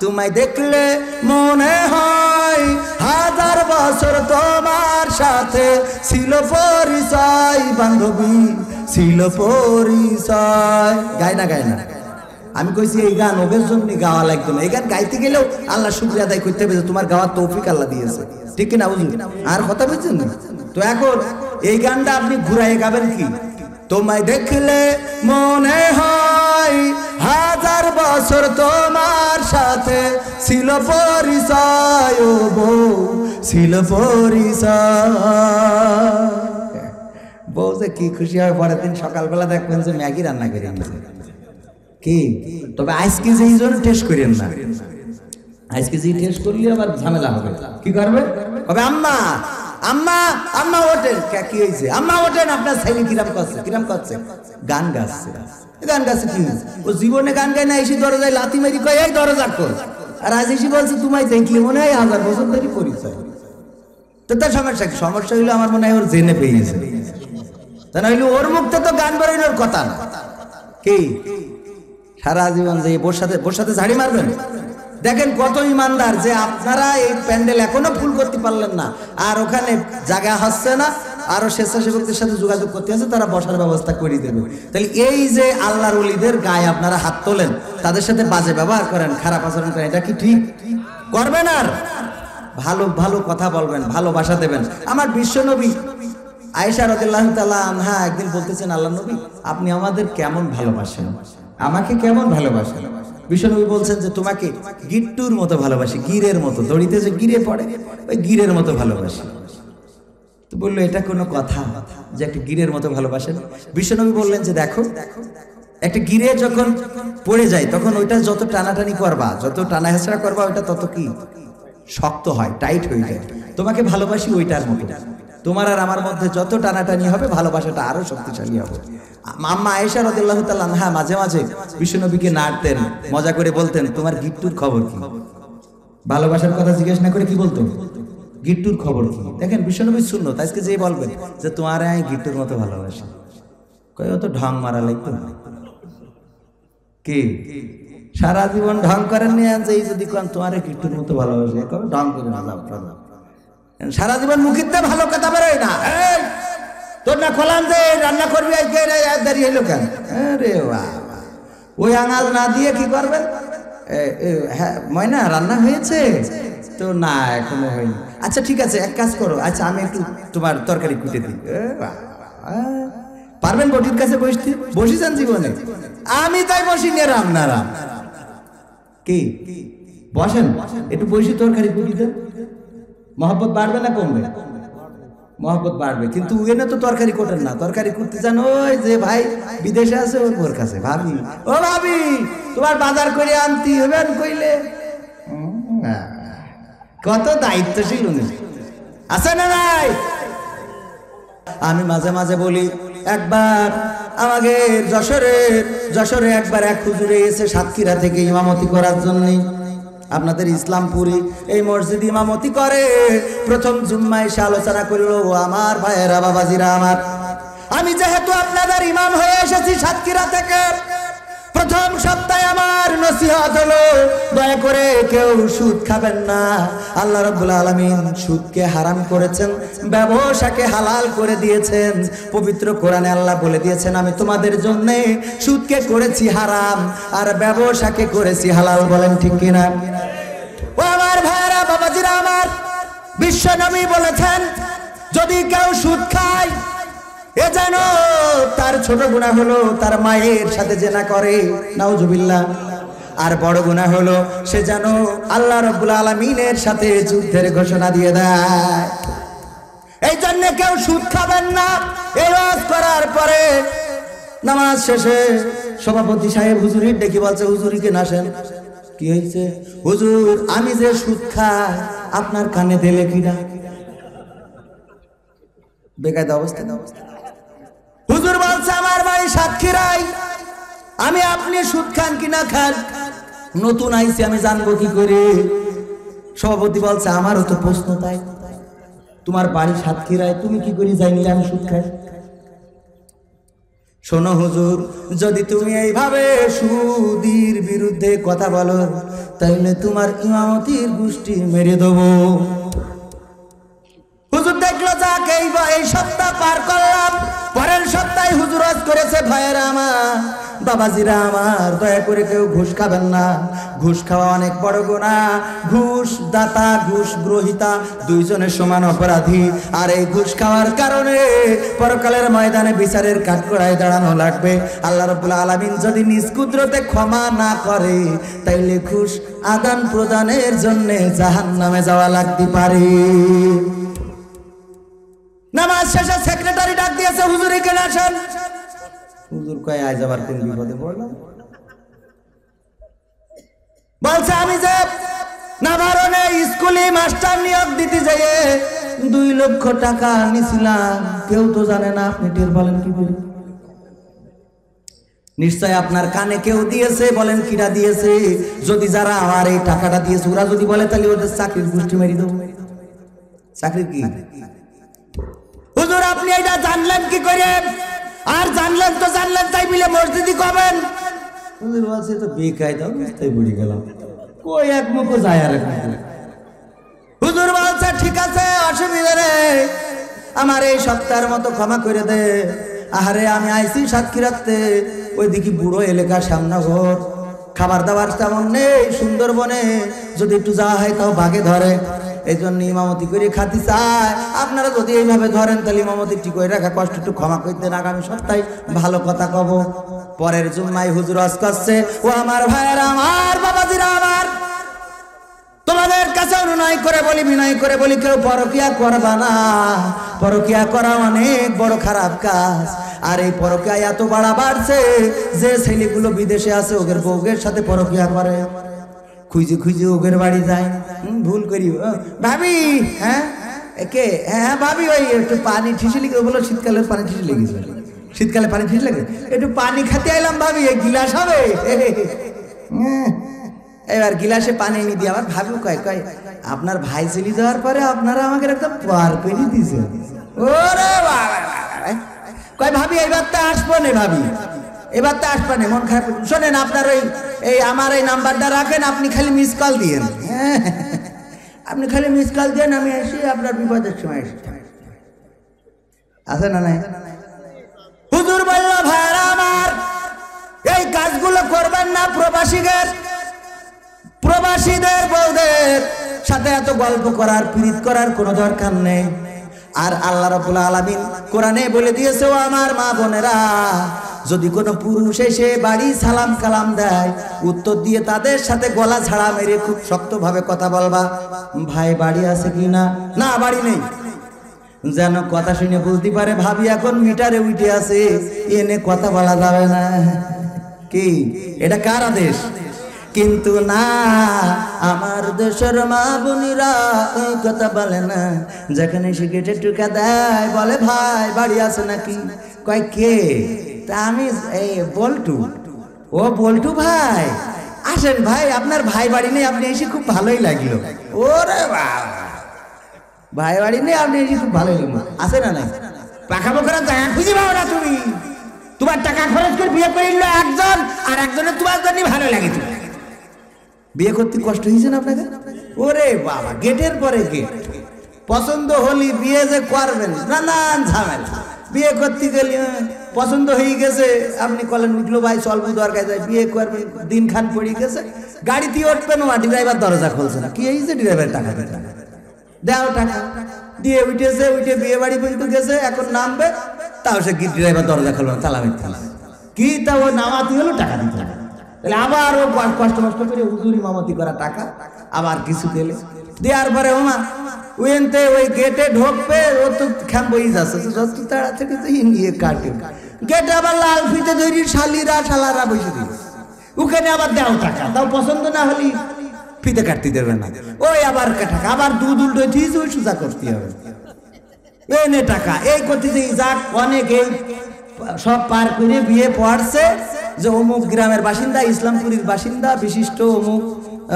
তোমায় দেখলে মনে হয় হাজার বছর তোমার সাথে ছিল পরিচয়, বান্ধবী ছিল পরিচয়। গায় না গায় না, আমি কইছি এই গান ওদের জন্য গাওয়া লাগতো না। এই গান গাইতে গেলেও আল্লাহ শুকরিয়া আদায় করতে হবে যে তোমার গাওয়ার তৌফিক আল্লাহ দিয়েছে, ঠিক কিনা বুঝলি? আর কথা বুঝছেন না? তো এখন এই গানটা আপনি ঘুরাইয়ে গাবেন কি? তোমায় দেখলে মনে হয় হাজার বছর তোমার সাথে ছিল পরিচয়, ও বউ ছিল পরিচয়। বউ যে কি খুশি হয়, পরের দিন সকালবেলা দেখবেন যে ম্যাগি রান্না করে এনেছে। কি তবে আজকে যে এই জন্য টেস্ট করেন না, আজকে যে টেস্ট করলে আবার ঝামেলা হবে। কি করবে? কবে আম্মা আম্মা আম্মা ওঠেন। কি হয়েছে? আম্মা ওঠেন, আপনার ছেলে কিরাম করছে, কিরাম করছে? গান গাচ্ছে। গান গাচ্ছে কি? ও জীবনে গান গায় না, এসে দরজায় লাথি মেরি কয় এই দরজা খোল। আর আজ এসে বলছে তোমায় দেখলে মনে হয় হাজার বছর ধরে পরিচয়। তো তার সমস্যা কি? সমস্যা হইলো আমার মনে হয় ওর জেনে পেয়েছে, তা না হইলে ওর মুখতে তো গান বেরোনোর কথা না। কি সারা জীবন যে বোর সাথে ঝাড়ি মারবেন? দেখেন কত ইমানদার যে আপনারা এই প্যান্ডেল এখনো ফুল করতে পারলেন না, আর ওখানে জায়গা হচ্ছে না, আরো স্বেচ্ছাসেবকদের সাথে যোগাযোগ করতে আছে, তারা বসার ব্যবস্থা করে দেবে। তাহলে এই যে আল্লাহর ওলিদের গায়ে আপনারা হাত তোলেন, তাদের সাথে বাজে ব্যবহার করেন, খারাপ আচরণ করেন, এটা কি ঠিক করবেন? আর ভালো ভালো কথা বলবেন, ভালোবাসা দেবেন। আমার বিশ্বনবী আয়েশা রাদিয়াল্লাহু তাআলা আনহা একদিন বলতেছেন, আল্লাহ নবী আপনি আমাদের কেমন ভালোবাসেন, আমাকে কেমন ভালোবাসেন? বিশ্বনবী বলছেন যে তোমাকে গিট্টুর মতো ভালোবাসি, গিরের মতো, দড়িতে যে গিরে পড়ে ওই গিরের মতো ভালোবাসি। তো বললো এটা কোনো কথা যে একটা গিরের মতো ভালোবাসেন? বিশ্বনবী বললেন যে দেখো, একটা গিরে যখন পড়ে যায় তখন ওইটা যত টানাটানি করবা, যত টানা হেঁচড়া করবা, ওইটা তত কি শক্ত হয়, টাইট হয়ে যায়। তোমাকে ভালোবাসি ওইটার মতো। তোমার আর আমার মধ্যে যত টানাটানি হবে, ভালোবাসাটা আরো শক্তিশালী হবে। আম্মা আয়েশা রাদিয়াল্লাহু তাআলা আনহা মাঝে মাঝে বিশ্বনবীকে নাড়তেন, মজা করে বলতেন তোমার গিট্টুর খবর কি? ভালোবাসার কথা জিজ্ঞেস না করে কি বলতো? গিট্টুর খবর কি? দেখেন বিশ্বনবীর সুন্নত। আজকে যে বলবেন যে তোমার আমি গিট্টুর মতো ভালোবাসি, কই অত ঢং মারা লাগতো না। কি সারা জীবন ঢং করেন নিয়ে আনছে, এই যদি কোন তোমার গিট্টুর মতো ভালোবাসি, কবে ঢং করে না সারা জীবন মুখিতে ভালো কথা বেরোয় না। তোর না খোলান যে রান্না করবি, আজকে দাঁড়িয়ে এলো কেন? আরে বাবা, ওই আঙাল না দিয়ে কি করবেন? হ্যাঁ ময়না রান্না হয়েছে তো? না এখনো হয়নি। আচ্ছা ঠিক আছে, এক কাজ করো, আচ্ছা আমি একটু তোমার তরকারি কুটে দিই। পারবেন বটির কাছে বসতে? বসিছেন জীবনে? আমি তাই বসি নিয়ে রান্নারা। কি বসেন একটু বসি, তরকারি কুটি দেন। মহব্বত বাড়বে না কমবে? মহব্বত বাড়বে। কিন্তু এনে তো তরকারি কোটেন না, তরকারি করতে চান ওই যে ভাই বিদেশে আছে ওর কাছে, ভাবি ও ভাবি তোমার বাজার করে আনতে হবে কইলে। কত দায়িত্বশীল উনি, আছে না নাই? আমি মাঝে মাঝে বলি, একবার আমাকে যশোরে একবার এক হুজুরে এসে সাতক্ষীরা থেকে ইমামতি করার জন্য আপনাদের ইসলামপুরি এই মসজিদ ইমামতি করে। প্রথম জুম্মায় এসে আলোচনা করলো, আমার ভাইয়েরা বাবাজিরা আমার, আমি যেহেতু আপনাদের ইমাম হয়ে এসেছি সাতক্ষীরা থেকে, প্রথম সপ্তাহে আমার নসিহত হলো দয়া করে কেউ সুদ খাবেন না। আল্লাহ রাব্বুল আলামিন সুদকে হারাম করেছেন, ব্যবসাকে হালাল করে দিয়েছেন। পবিত্র কোরআনে আল্লাহ বলে দিয়েছেন আমি তোমাদের জন্য সুদকে করেছি হারাম আর ব্যবসাকে করেছি হালাল। বলেন ঠিক কিনা? ও আমার ভাইরা বাবাজিরা আমার, বিশ্ব নবী বলেছেন যদি কেউ সুদ খায় এ যেন তার ছোট গুনাহ হলো তার মায়ের সাথে জেনা করে, নাউজুবিল্লাহ। আর বড় গুনাহ হলো সে যেন আল্লাহ রাব্বুল আলামিনের সাথে যুদ্ধের ঘোষণা দিয়ে দেয়। এই জন্য কেউ সুদ খাবেন না। এই ওয়াজ করার পরে নামাজ শেষে সভাপতি সাহেব হুজুরির ডেকে বলছে, হুজুরিকে নাসেন। কি হয়েছে? হুজুর আমি যে সুদ খাই আপনার কানে দিলে কিনা? বেকায়দা অবস্থা। হুজুর বলছে আমার বাড়ি সাতক্ষীরায়, আমি আপনি সুদ খান কিনা খান, নতুন আইছি আমি জানবো কি করে? সভাপতি বলছে আমারও তো প্রশ্ন তাই, তোমার বাড়ি সাতক্ষীরায় তুমি কি করে জানলে আমি সুদ খাই? শোনো হুজুর, যদি তুমি এইভাবে সুদীর বিরুদ্ধে কথা বলো তাহলে তোমার ইমামতির গোষ্ঠী মেরে দেবো। হুজুর দেখলো যাক এই সপ্তাহ পার করলাম, পরের সপ্তাহে হুজুর ওয়াজ করেছে, ভাইয়েরা আমার, বাবাজিরা আমার, দয়া করে কেউ ঘুষ খাবেন না। ঘুষ খাওয়া অনেক বড় গুনাহ। ঘুষ দাতা ঘুষ গ্রহীতা দুইজনের সমান অপরাধী। আর এই ঘুষ খাওয়ার কারণে পরকালের ময়দানে বিচারের কাঠগড়ায় দাঁড়ানো লাগবে। আল্লাহ রাব্বুল আলামিন যদি নিজ কুদরতে ক্ষমা না করে তাইলে ঘুষ আদান প্রদানের জন্য জাহান্নামে যাওয়া লাগতে পারে। নামাজ শেষে সেক্রেটারি ডাক দিয়েছে, হুজুর এখানে আসেন। হুজুর কয় আজ আবার কোন বিপদে পড়লাম? বলছে আমি যে নাভারণে স্কুলে মাস্টার নিয়োগ দিতে যাইয়ে 2 লক্ষ টাকা নিছিলাম, কেউ তো জানে না, আপনি টের বলেন কি করে? নিশ্চয় আপনার কানে কেউ দিয়েছে, বলেন কিরা দিয়েছে? যদি যারা আমার এই টাকাটা দিয়েছে ওরা যদি বলে তাহলে ওদের চাকরির গোষ্ঠী মেরে দেবো। চাকরি কি? হুজুর আপনি এটা জানলেন কি করে? আর জানলেন তো জানলেন, তাই মিলে মসজিদই করবেন। হুজুর বলছে তো বেকায়দা, তাই বুঝে গেলাম, কই এক মুখ যায় আর এক মুখ। হুজুর বলছে ঠিক আছে, অসুবিধা নেই, আমার এই সপ্তাহের মতো ক্ষমা করে দে। আহারে আমি আইছি সাক্ষী রাখতে, ওই দিকে বুড়ো এলাকা সামনা ঘর, খাবার দাবার তেমন নেই, সুন্দরবনে যদি একটু যাওয়া হয় তাও বাঘে ধরে, এই জন্য ইমামতি করে খাতি চায়। আপনারা যদি এইভাবে ধরেন তাহলে ইমামতি ঠিক করে রাখা কষ্ট, একটু ক্ষমা করে দেন, আগামী সপ্তাহে ভালো কথা কব। পরের জুম্মায় হুজুর ওয়াজ করছে, ও আমার ভাইয়েরা আমার, বাবাজিরা আমার, তোমাদের কাছে অনুনয় করে বলি, বিনয় করে বলি, কেউ পরকিয়া করবা না। পরকিয়া করা অনেক বড় খারাপ কাজ। আর এই পরকিয়া এত বাড়া বাড়ছে যে ছেলেগুলো বিদেশে আছে ওদের বউয়ের সাথে পরকিয়া করে, খুঁজে খুঁজে ওদের বাড়ি যায়। ভুল করি ভাবি, হ্যাঁ কে? হ্যাঁ ভাবি, ওই একটু পানি ঠিসে লিখে, ওগুলো শীতকালের পানি ঠিসে লেগেছে, শীতকালে পানি ঠিসে লেগে একটু পানি খেতে এলাম ভাবি, এই গিলাস হবে? এবার গিলাসে পানি এনে দিয়ে আমার ভাবি কয় কয় আপনার ভাই চলে যাওয়ার পরে আপনারা আমাকে একটা পার করে দিয়েছে। ওরে বাবা, কয় ভাবি এবার তো আসবো না, ভাবি এবার তো আসবো না, মন খারাপ। শোনেন, আপনার এই আমার এই নাম্বারটা রাখেন, আপনি খালি মিস কল দিয়েন। হ্যাঁ আপনি খালি মিস কল দেন, আমি এসে আপনার বিপদের সময় এসে আছে না নাই? হুজুর বলল ভাইরা আমার, এই কাজগুলো করবেন না। প্রবাসীদের বউদের সাথে এত গল্প করার, পীড়িত করার কোনো দরকার নেই। আর আল্লাহ রাব্বুল আলামিন কোরআনে বলে দিয়েছে, ও আমার মা বোনেরা, যদি কোনো পুরুষ এসে বাড়ি সালাম কালাম দেয়, উত্তর দিয়ে তাদের সাথে গলা ঝাড়া মেরে খুব শক্তভাবে কথা বলবা, ভাই বাড়ি আছে কি না? না বাড়ি নেই, যেন কথা শুনে বলতে পারে ভাবি এখন মিটারে উঠে আছে, এনে কথা বলা যাবে না। কি এটা কার আদেশ? কিন্তু না, আমার দেশের মা বোনেরা এই কথা বলে না। যেখানে সে গেটে টুকা দেয়, বলে ভাই বাড়ি আছে নাকি? কয় কে? তা আমি এই বল্টু। ও বল্টু ভাই, আসেন ভাই, আপনার ভাই বাড়ি নেই, আপনি এসে খুব ভালোই লাগলো। ওরে বাবা, ভাই বাড়ি নেই, আপনি এসে খুব ভালোই লাগলো, আছে না নাই? পাখাবো করার জায়গা খুঁজে পাবো না তুমি। তোমার টাকা খরচ করে বিয়ে করে নিল একজন, আর একজনের তোমার জন্য ভালো লাগে। তুমি বিয়ে করতে কষ্ট হয়েছে না আপনাকে? ওরে বাবা, গেটের পরে গেট, পছন্দ হলি বিয়ে যে করবেন, নানান ঝামেলা। বিয়ে করতে গেলে পছন্দ হয়ে গেছে, আপনি কলেন উঠলো ভাই চলবো দরকার যায়, বিয়ে করবেন, দিন খান পড়ে গেছে, গাড়িতে উঠবেন, ড্রাইভার দরজা খুলছে না। কি হয়েছে? ড্রাইভার টাকা দিতে দেও, টাকা দিয়ে উঠেছে, উঠে বিয়ে বাড়ি পর্যন্ত গেছে, এখন নামবে, তাও সে কি ড্রাইভার দরজা খুলবে না, তালা মেরে কি, তা ও নামাতে হলো টাকা দিতে হবে। তাহলে আবার ও কষ্ট করে হুজুরি মামতি করা টাকা আবার কিছু দিলে, দেওয়ার পরে ওমা ওইতে ওই গেটে ঢোকবে, ও তো খ্যাম বই যাচ্ছে, যত তাড়াতাড়ি নিয়ে কাটে গেটে আবার লাল ফিতে ধরি শালারা বসে দিল, ওখানে আবার দেও টাকা, তাও পছন্দ না হলি ফিতে কাটতে দেবে না, ওই আবার টাকা, আবার দুধ উল্টো দিয়েছে, ওই সোজা করতে হবে, এনে টাকা এই করতে যাক। অনেক এই সব পার করে বিয়ে পড়ছে, যে অমুক গ্রামের বাসিন্দা, ইসলামপুরের বাসিন্দা, বিশিষ্ট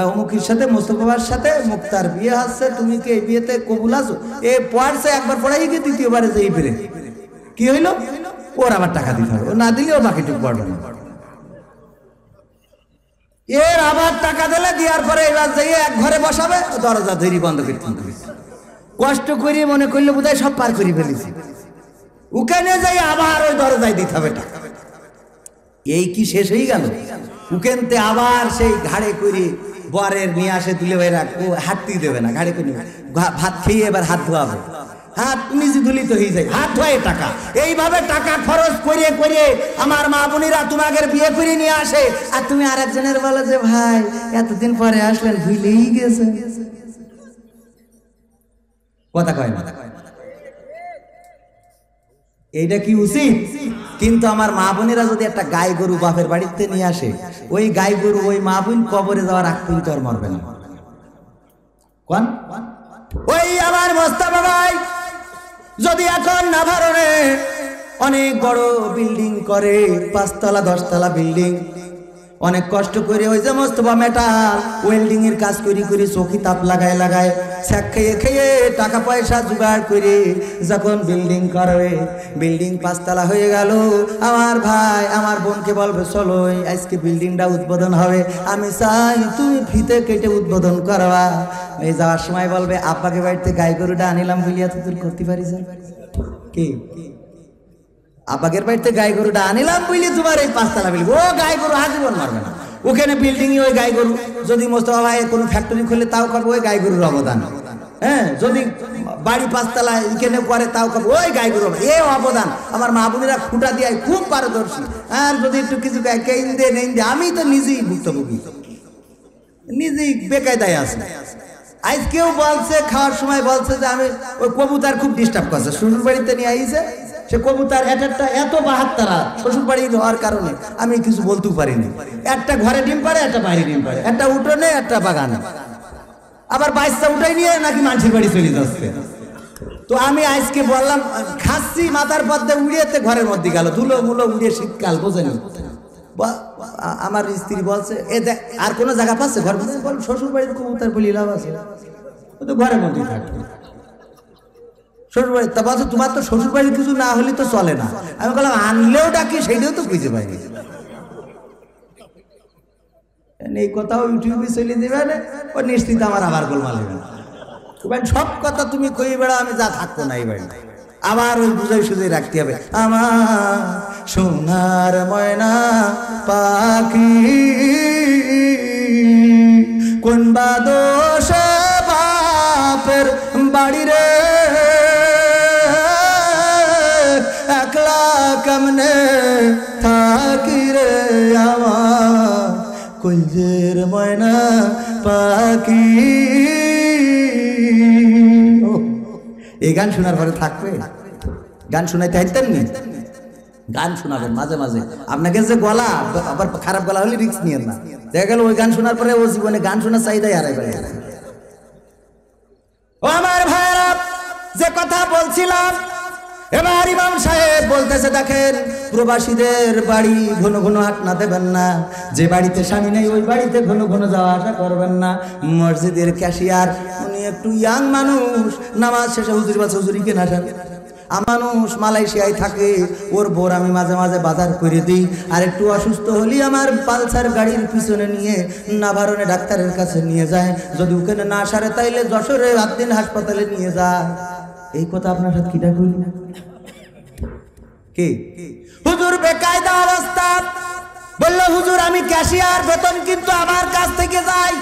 অমুকের সাথে, মোস্তফার সাথে মুক্তার বিয়ে হচ্ছে, তুমি কি এই বিয়েতে কবুল আছো? এ পড়ছে, একবার পড়াই গিয়ে দ্বিতীয়বারে যে এই বেড়ে কি হইলো, ওর আবার টাকা দিতে হবে, ও না দিলেও বাকিটুকু পড়বে না। এর আবার টাকা দিলে দেওয়ার পরে এবার যাইয়ে এক ঘরে বসাবে, দরজা ধরি বন্ধ করে কষ্ট করিয়ে মনে করলে বোধহয় সব পার করে ফেলেছি, ওখানে যাই আবার ওই দরজায় দিতে হবে টাকা। এই কি শেষ হয়ে গেল? উকেনতে আবার সেই ঘাড়ে করে বরের নিয়ে আসে তুলে ভাই রাখ, ও হাঁটতেই দেবে না, ঘাড়ে করে ভাত খেয়ে এবার হাত ধোয়াবে, হাত নিজে ধুলিত হয়ে যায়, হাত ধোয়ে টাকা। এইভাবে টাকা খরচ করে করে আমার মা বোনেরা তোমাদের বিয়ে করে নিয়ে আসে, আর তুমি আর একজনের বলো যে ভাই এতদিন পরে আসলেন, ভুলেই গেছে। কথা কয় না? এইটা কি উচিত? কিন্তু আমার মা বোনেরা যদি একটা গাই গরু বাপের বাড়িতে নিয়ে আসে, ওই গাই গরু ওই মা বোন কবরে যাওয়ার আগ পর্যন্ত আর মরবে না। কোন ওই আমার মোস্তাফা ভাই যদি এখন নাভারণে অনেক বড় বিল্ডিং করে, 5 তলা 10 তলা বিল্ডিং, অনেক কষ্ট করে ওই যে মোস্তফা মেটাল ওয়েল্ডিং এর কাজ করি করে চোখি তাপ লাগায় লাগায় ছ্যাক খেয়ে খেয়ে টাকা পয়সা জোগাড় করে যখন বিল্ডিং করবে, বিল্ডিং 5 তলা হয়ে গেল, আমার ভাই আমার বোনকে বলবে চলো আজকে বিল্ডিংটা উদ্বোধন হবে, আমি চাই তুমি ফিতে কেটে উদ্বোধন করবা। এই যাওয়ার সময় বলবে আব্বাকে বাড়িতে গাই গরুটা আনিলাম বলিয়া তো তুই করতে পারিস কি? আব্বাকের বাড়িতে গাই গরুটা আনিলাম বুঝলি তোমার এই 5 তলা বিল্ডিং, ও গাই গরু আজীবন মারবে না, ওখানে বিল্ডিং ওই গাই গরু। যদি মোস্তফা ভাই কোনো ফ্যাক্টরি খুলে তাও করবো ওই গাই গরুর অবদান, হ্যাঁ যদি বাড়ি 5 তলা এখানে করে তাও করবো ওই গাই গরু, এ অবদান। আমার মা বোনেরা খুঁটা দিয়ে খুব পারদর্শী, আর যদি একটু কিছু কেন্দে নেই, আমি তো নিজেই ভুক্তভোগী, নিজেই বেকায়দায় আছে। আজ কেউ বলছে খাওয়ার সময় বলছে যে আমি ওই কবুতর খুব ডিস্টার্ব করছে, শ্বশুর বাড়িতে নিয়ে আইছে, সে কবুতর একটা এত বাহাত্তারা শ্বশুর বাড়ি হওয়ার কারণে আমি কিছু বলতেও পারিনি, একটা ঘরে ডিম পারে একটা বাইরে ডিম পারে, একটা উঠোনে একটা বাগানে, আবার বাচ্চা উঠাই নিয়ে নাকি মানুষের বাড়ি চলে যাচ্ছে। তো আমি আজকে বললাম খাচ্ছি মাথার পদ্মে উড়িয়েতে ঘরের মধ্যে গেল, ধুলো মুলো উড়িয়ে, শীতকাল বোঝেনি। আমার স্ত্রী বলছে এ দেখ আর কোনো জায়গা পাচ্ছে ঘর, শ্বশুর বাড়ির কবুতর বলি লাভ আছে, তো ঘরের মধ্যেই থাকবে শ্বশুর বাড়ি। তা বলছে তোমার তো শ্বশুর বাড়ির কিছু না হলে তো চলে না। আমি বললাম আনলেও ডাকি, সেইটাও তো খুঁজে পাইনি। এই কথাও ইউটিউবে চলে দেবে না, ও নিশ্চিত আমার আবার গোলমাল হবে। সব কথা তুমি কই বেড়া, আমি যা থাকবো না এই বাড়ি, আবার ওই বুঝাই সুঝাই রাখতে হবে। আমার সোনার ময়না পাখি কোন বাদোষে বাপের বাড়ি রে, একলা কেমনে থাকি রে আমার কইজের ময়না পাখি। এই গান শোনার পরে থাকবে, গান শোনাইতে হাইতেন নি, গান শোনাবেন মাঝে মাঝে। আপনাকে যে গলা আবার খারাপ গলা হলে রিস্ক নিয়েন না, দেখা গেল ওই গান শোনার পরে ও জীবনে গান শোনার চাহিদাই হারাই ফেলে। ও আমার ভাইরা, যে কথা বলছিলাম, এবার ইমাম সাহেব বলতেছে দেখেন প্রবাসীদের বাড়ি ঘন ঘন হাঁটনা দেবেন না, যে বাড়িতে স্বামী নেই ওই বাড়িতে ঘন ঘন যাওয়া আসা করবেন না। মসজিদের ক্যাশিয়ার উনি একটু ইয়াং মানুষ, নামাজ শেষে হুজুর বা হুজুরি কেনা আসেন, মানুষ মালয়েশিয়ায় থাকে, ওর বোর আমি মাঝে মাঝে বাজার করে দিই, আর একটু অসুস্থ হলি আমার পালসার গাড়ির পিছনে নিয়ে নাভারণে ডাক্তারের কাছে নিয়ে যায়, যদি ওখানে না সারে তাইলে যশোরে 8 দিন হাসপাতালে নিয়ে যায়। এই কথা আপনার সাথে কিটা করি না কি? হুজুর বেকায়দা অবস্থা, বললো হুজুর আমি ক্যাশিয়ার, বেতন কিন্তু আমার কাছ থেকে যায়,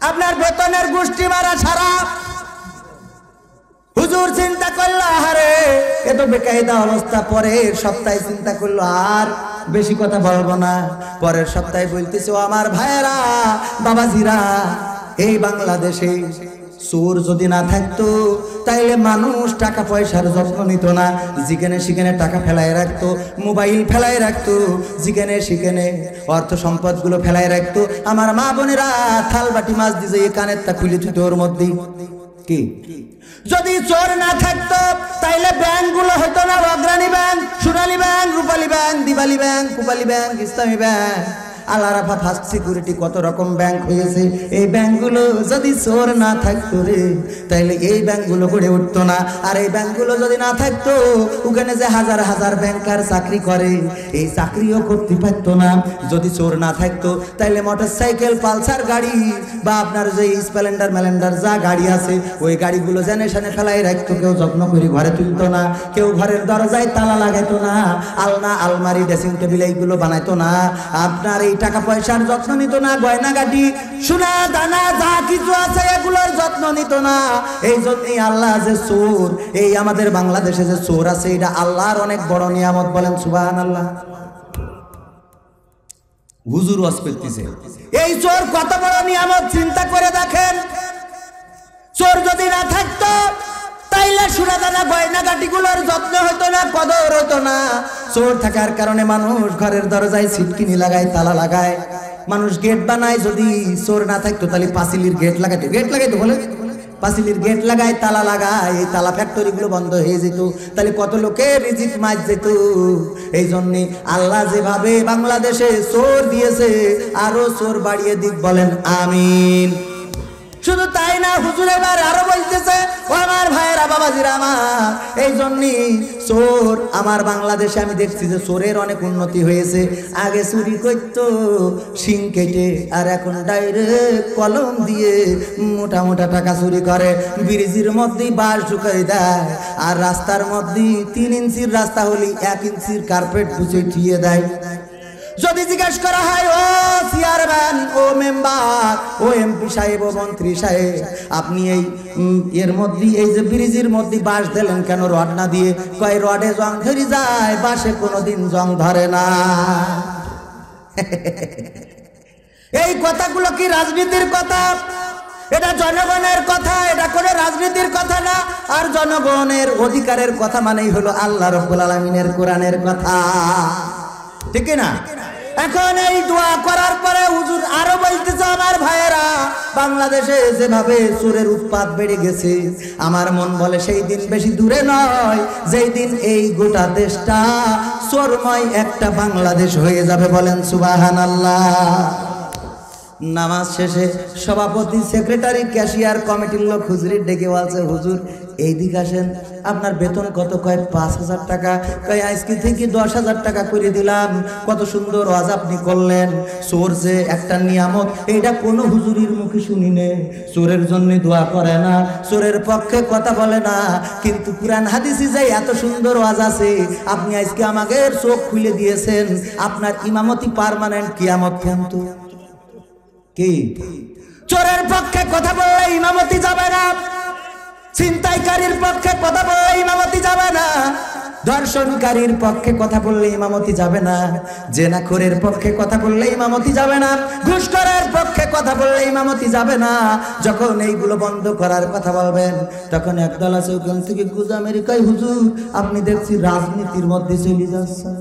আপনার বেতনের গোষ্ঠী মারা ছাড়া। হুজুর চিন্তা করলো আরে এ তো বেকায়দা অবস্থা, পরের সপ্তাহে চিন্তা করলো আর বেশি কথা বলবো না, পরের সপ্তাহে বলতেছে ও আমার ভাইয়েরা বাবাজিরা, এই বাংলাদেশে চোর যদি না থাকতো তাইলে মানুষ টাকা পয়সার যত্ন নিত না, যেখানে সেখানে টাকা ফেলায় রাখতো, মোবাইল ফেলায় রাখতো, যেখানে সেখানে অর্থ সম্পদ গুলো ফেলায় রাখতো। আমার মা বোনেরা থাল বাটি মাছ দিয়ে এই কানেরটা খুলে দিত ওর মধ্যে। কি যদি চোর না থাকতো তাইলে ব্যাংক গুলো হতো না, অগ্রণী ব্যাংক, সোনালী ব্যাংক, রূপালী ব্যাংক, দিবালী ব্যাংক, কুপালী ব্যাংক, ইসলামী ব্যাংক, আল আরাফা ফার্স্ট সিকিউরিটি কত রকম ব্যাংক হয়েছে। এই ব্যাংকগুলো যদি চোর না থাকতো রে, তাইলে এই ব্যাংকগুলো গড়ে উঠতো না। আর এই ব্যাংকগুলো যদি না থাকতো, ওখানে যে হাজার হাজার ব্যাংকার চাকরি করে, এই চাকরিও করতে পারতো না। যদি চোর না থাকতো, তাইলে মোটরসাইকেল, পালসার গাড়ি বা আপনার যে স্প্লেন্ডার মেলেন্ডার যা গাড়ি আছে, ওই গাড়িগুলো জেনে শানে ফেলাই রাখতো, কেউ যত্ন করে ঘরে তুলতো না, কেউ ঘরের দরজায় তালা লাগাইতো না, আলনা আলমারি ড্রেসিং টেবিল এইগুলো বানাইতো না, আপনার এই টাকা পয়সার যত্ন নিত না, গয়নাগাটি সোনা দানা যা কিছু আছে এগুলোর যত্ন নিত না। এই জন্যই আল্লাহ যে চোর, এই আমাদের বাংলাদেশে যে চোর আছে, এটা আল্লাহর অনেক বড় নিয়ামত। বলেন সুবহানাল্লাহ। হুজুর ওয়াজ করতেছে, এই চোর কত বড় নিয়ামত চিন্তা করে দেখেন। চোর যদি না থাকতো, তাইলে সোনাদানা গয়নাগাটিগুলোর যত্ন হতো না, কদর হতো না। চোর থাকার কারণে মানুষ ঘরের দরজায় ছিটকিনি লাগায়, তালা লাগায়, মানুষ গেট বানায়। যদি চোর না থাকতো, তাহলে পাঁচিলির গেট লাগাইতো বলে, পাঁচিলির গেট লাগায়, তালা লাগায়, এই তালা ফ্যাক্টরিগুলো বন্ধ হয়ে যেত, তাহলে কত লোকের রিজিক মাছ যেত। এই জন্যে আল্লাহ যেভাবে বাংলাদেশে চোর দিয়েছে, আরো চোর বাড়িয়ে দিক। বলেন আমিন। শুধু তাই না, হুজুর এবার আরো বলতেছে, ও আমার ভাইয়েরা, বাবাজিরা আমার, এই জন্যই চোর আমার বাংলাদেশে আমি দেখছি যে চোরের অনেক উন্নতি হয়েছে। আগে চুরি করতো শিং কেটে, আর এখন ডাইরেক্ট কলম দিয়ে মোটা মোটা টাকা চুরি করে। ব্রিজের মধ্যেই বাঁশ ঢুকাই দেয়, আর রাস্তার মধ্যেই 3 ইঞ্চির রাস্তা হলে 1 ইঞ্চির কার্পেট বুঝে ঠিয়ে দেয়। যদি জিজ্ঞাসা করা হয়, ও চেয়ারম্যান, ও মেম্বার, ও এমপি সাহেব, ও মন্ত্রী সাহেব, আপনি এই এর মধ্যে, এই যে ব্রিজের মধ্যে বাঁশ দিলেন কেন, রড না দিয়ে? কয় রডে জং ধরে যায়, বাঁশে কোনোদিন জং ধরে না। এই কথাগুলো কি রাজনীতির কথা? এটা জনগণের কথা, এটা কোনো রাজনীতির কথা না। আর জনগণের অধিকারের কথা মানেই হলো আল্লাহ রাব্বুল আলামিনের কোরআনের কথা, ঠিক না? এখন এই দোয়া করার পরে হুজুর আরো বলতেছে, আমার ভাইয়েরা, বাংলাদেশে যেভাবে চোরের উৎপাত বেড়ে গেছে, আমার মন বলে সেই দিন বেশি দূরে নয়, যেই দিন এই গোটা দেশটা চোরময় একটা বাংলাদেশ হয়ে যাবে। বলেন সুবহানাল্লাহ। নামাজ শেষে সভাপতি, সেক্রেটারি, ক্যাশিয়ার, কমিটির লোক হুজুরের ডেকে বলছে, হুজুর এইদিকে আসেন, আপনার বেতন কত? কয় 5,000 টাকা। কয় আজকে থেকে 10,000 টাকা করে দিলাম। কত সুন্দর ওয়াজ আপনি করলেন। চোর যে একটা নিয়ামত, এটা কোনো হুজুরির মুখে শুনি নে। চোরের জন্য দোয়া করে না, চোরের পক্ষে কথা বলে না, কিন্তু কুরআন হাদিসে যে এত সুন্দর ওয়াজ আছে, আপনি আজকে আমাকে চোখ খুলে দিয়েছেন। আপনার ইমামতি পার্মানেন্ট কিয়ামত পর্যন্ত। কি চোরের পক্ষে কথা বললে ইমামতি যাবে না, ছিনতাইকারীর পক্ষে কথা বললে ইমামতি যাবে না, ধর্ষণকারীর পক্ষে কথা বললে ইমামতি যাবে না, জেনাখোরের পক্ষে কথা বললে ইমামতি যাবে না, ঘুষখোরের পক্ষে কথা বললে ইমামতি যাবে না। যখন এইগুলো বন্ধ করার কথা বলবেন, তখন একদল আছে ওখান থেকে গুজ আমেরিকায়, হুজুর আপনি দেখছি রাজনীতির মধ্যে চলে যাচ্ছেন।